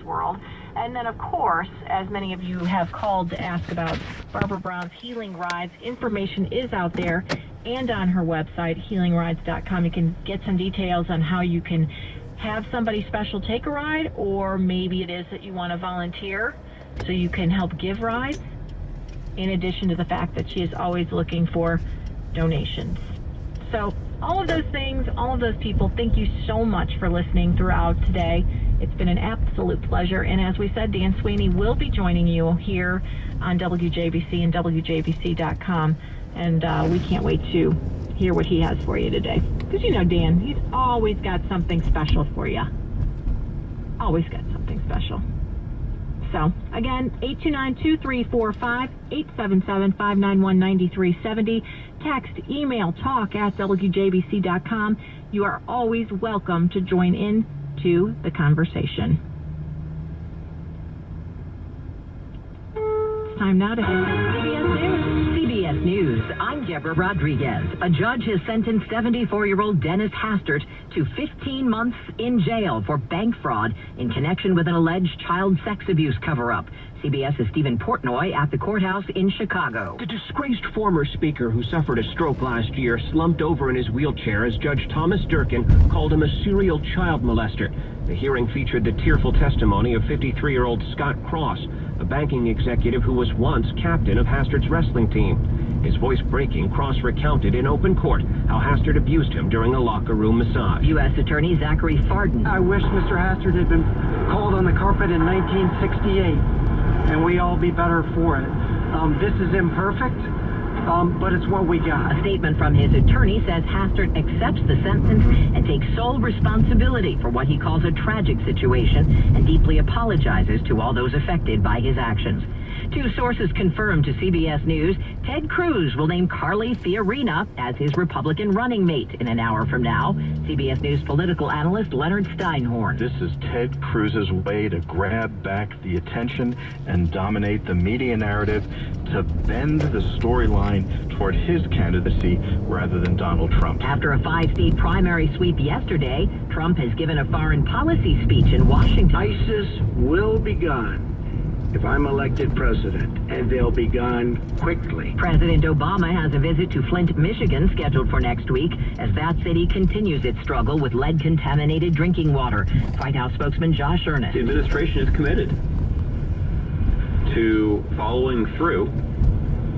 world. And then, of course, as many of you have called to ask about Barbara Brown's Healing Rides, information is out there and on her website, healingrides.com. You can get some details on how you can have somebody special take a ride, or maybe it is that you want to volunteer so you can help give rides, in addition to the fact that she is always looking for donations. So all of those things, all of those people, thank you so much for listening throughout today. It's been an absolute pleasure. And as we said, Dan Sweeney will be joining you here on WJBC and WJBC.com. And we can't wait to hear what he has for you today. Because you know Dan, he's always got something special for you. Always got something special. So, again, 829-2345-877-591-9370. Text, email, talk at WJBC.com. You are always welcome to join in to the conversation. It's time now to head to CBS News. CBS News, I'm Deborah Rodriguez. A judge has sentenced 74-year-old Dennis Hastert to 15 months in jail for bank fraud in connection with an alleged child sex abuse cover-up. CBS's Stephen Portnoy at the courthouse in Chicago. The disgraced former speaker who suffered a stroke last year slumped over in his wheelchair as Judge Thomas Durkin called him a serial child molester. The hearing featured the tearful testimony of 53-year-old Scott Cross, a banking executive who was once captain of Hastert's wrestling team. His voice breaking, Cross recounted in open court how Hastert abused him during a locker room massage. U.S. Attorney Zachary Farden. I wish Mr. Hastert had been called on the carpet in 1968, and we all be better for it. This is imperfect, but it's what we got. A statement from his attorney says Hastert accepts the sentence and takes sole responsibility for what he calls a tragic situation and deeply apologizes to all those affected by his actions. Two sources confirmed to CBS News Ted Cruz will name Carly Fiorina as his Republican running mate in an hour from now. CBS News political analyst Leonard Steinhorn. This is Ted Cruz's way to grab back the attention and dominate the media narrative, to bend the storyline toward his candidacy rather than Donald Trump. After a 5-state primary sweep yesterday, Trump has given a foreign policy speech in Washington. ISIS will be gone if I'm elected president, and they'll be gone quickly. President Obama has a visit to Flint, Michigan scheduled for next week as that city continues its struggle with lead-contaminated drinking water. White House spokesman Josh Earnest. The administration is committed to following through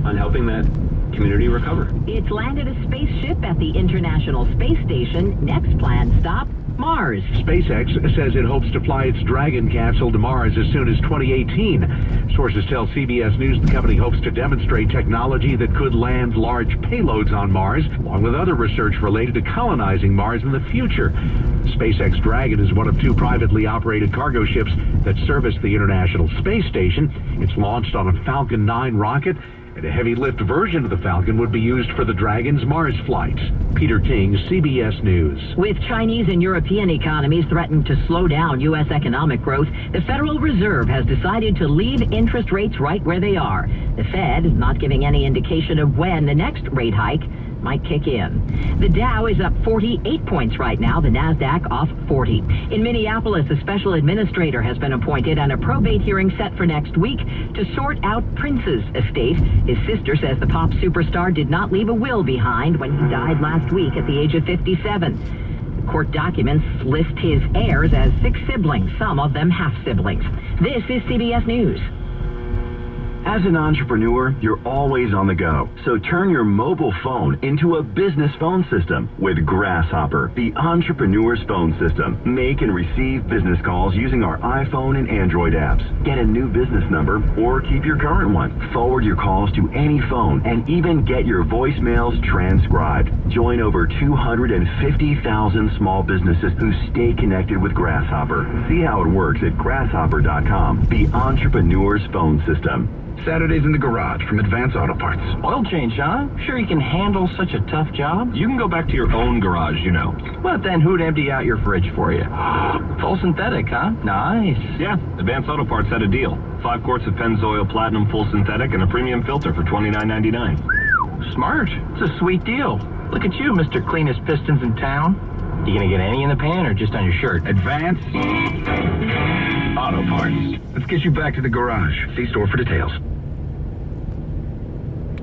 on helping that community recover. It's landed a spaceship at the International Space Station. Next planned stop, Mars. SpaceX says it hopes to fly its Dragon capsule to Mars as soon as 2018. Sources tell CBS News the company hopes to demonstrate technology that could land large payloads on Mars, along with other research related to colonizing Mars in the future. SpaceX Dragon is one of two privately operated cargo ships that service the International Space Station. It's launched on a Falcon 9 rocket, and a heavy-lift version of the Falcon would be used for the Dragon's Mars flights. Peter King, CBS News. With Chinese and European economies threatening to slow down U.S. economic growth, the Federal Reserve has decided to leave interest rates right where they are. The Fed is not giving any indication of when the next rate hike might kick in. The Dow is up 48 points right now, the NASDAQ off 40. In Minneapolis, a special administrator has been appointed on a probate hearing set for next week to sort out Prince's estate. His sister says the pop superstar did not leave a will behind when he died last week at the age of 57. The court documents list his heirs as 6 siblings, some of them half-siblings. This is CBS News. As an entrepreneur, you're always on the go. So turn your mobile phone into a business phone system with Grasshopper, the entrepreneur's phone system. Make and receive business calls using our iPhone and Android apps. Get a new business number or keep your current one. Forward your calls to any phone and even get your voicemails transcribed. Join over 250,000 small businesses who stay connected with Grasshopper. See how it works at grasshopper.com, the entrepreneur's phone system. Saturdays in the garage from Advance Auto Parts. Oil change, huh? Sure you can handle such a tough job? You can go back to your own garage, you know. But then who'd empty out your fridge for you? Full synthetic, huh? Nice. Yeah, Advanced Auto Parts had a deal. 5 quarts of Pennzoil Platinum Full Synthetic and a premium filter for $29.99. Smart. It's a sweet deal. Look at you, Mr. Cleanest Pistons in town. You gonna get any in the pan or just on your shirt? Advance Auto Parts. Let's get you back to the garage. See store for details.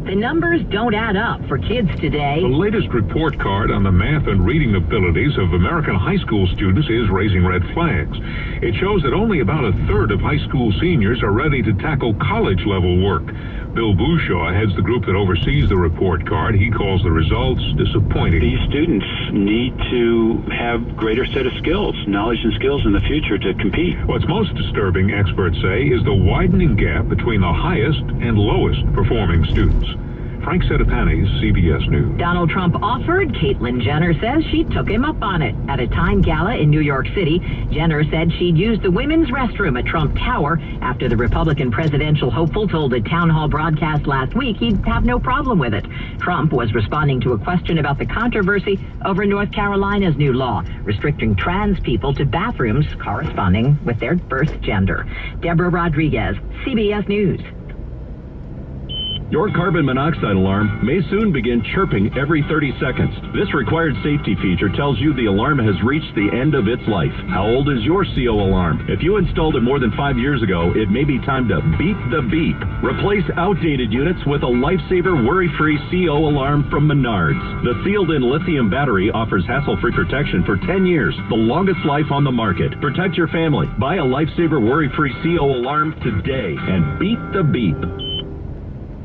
The numbers don't add up for kids today. The latest report card on the math and reading abilities of American high school students is raising red flags. It shows that only about a third of high school seniors are ready to tackle college-level work. Bill Bushaw heads the group that oversees the report card. He calls the results disappointing. These students need to have greater set of skills, knowledge and skills in the future to compete. What's most disturbing, experts say, is the widening gap between the highest and lowest performing students. Frank Sedapani, CBS News. Donald Trump offered. Caitlyn Jenner says she took him up on it. At a Time Gala in New York City, Jenner said she'd used the women's restroom at Trump Tower after the Republican presidential hopeful told a town hall broadcast last week he'd have no problem with it. Trump was responding to a question about the controversy over North Carolina's new law, restricting trans people to bathrooms corresponding with their birth gender. Deborah Rodriguez, CBS News. Your carbon monoxide alarm may soon begin chirping every 30 seconds. This required safety feature tells you the alarm has reached the end of its life. How old is your CO alarm? If you installed it more than 5 years ago, it may be time to beep the beep. Replace outdated units with a lifesaver worry-free CO alarm from Menards. The sealed-in lithium battery offers hassle-free protection for 10 years, the longest life on the market. Protect your family. Buy a lifesaver worry-free CO alarm today and beep the beep.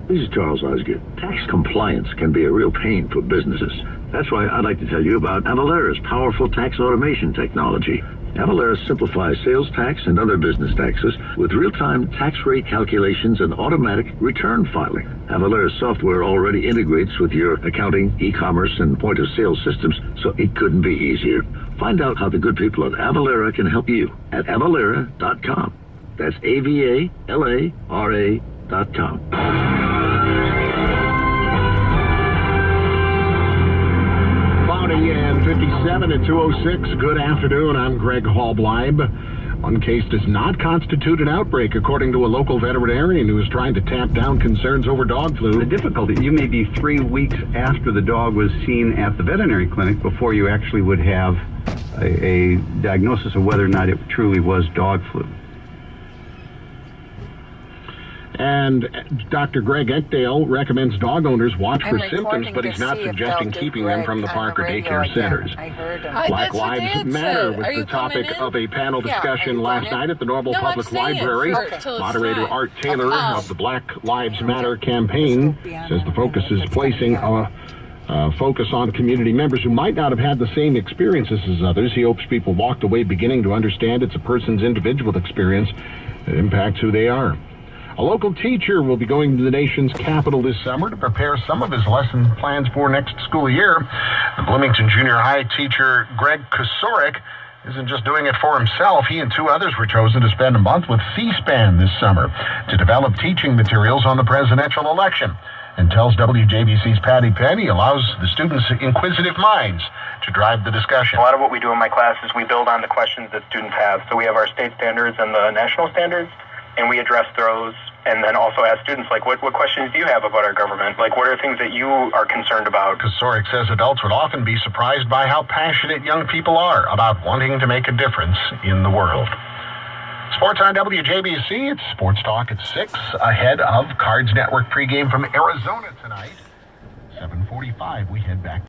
This is Charles Osgood. Tax compliance can be a real pain for businesses. That's why I'd like to tell you about Avalara's powerful tax automation technology. Avalara simplifies sales tax and other business taxes with real-time tax rate calculations and automatic return filing. Avalara's software already integrates with your accounting, e-commerce, and point-of-sale systems, so it couldn't be easier. Find out how the good people at Avalara can help you at avalara.com. That's AVALARA.com. 57 at 2:06. Good afternoon. I'm Greg Hallbleib. One case does not constitute an outbreak, according to a local veterinarian who is trying to tamp down concerns over dog flu. The difficulty, you may be 3 weeks after the dog was seen at the veterinary clinic before you actually would have a diagnosis of whether or not it truly was dog flu. And Dr. Greg Eckdale recommends dog owners watch for symptoms, but he's not suggesting keeping them from the park or daycare centers. Black Lives Matter was the topic of a panel discussion last night at the Normal Public Library. Moderator Art Taylor of the Black Lives Matter campaign says the focus is placing a focus on community members who might not have had the same experiences as others. He hopes people walked away beginning to understand it's a person's individual experience that impacts who they are. A local teacher will be going to the nation's capital this summer to prepare some of his lesson plans for next school year. The Bloomington Junior High teacher Greg Kocourek isn't just doing it for himself. He and 2 others were chosen to spend a month with C-SPAN this summer to develop teaching materials on the presidential election. And tells WJBC's Patty Penny allows the students' inquisitive minds to drive the discussion. A lot of what we do in my class is we build on the questions that students have. So we have our state standards and the national standards, and we address those, and then also ask students, like, what questions do you have about our government? Like, what are things that you are concerned about? Kocourek says adults would often be surprised by how passionate young people are about wanting to make a difference in the world. Sports on WJBC. It's Sports Talk at 6, ahead of Cards Network pregame from Arizona tonight. 7:45, we head back.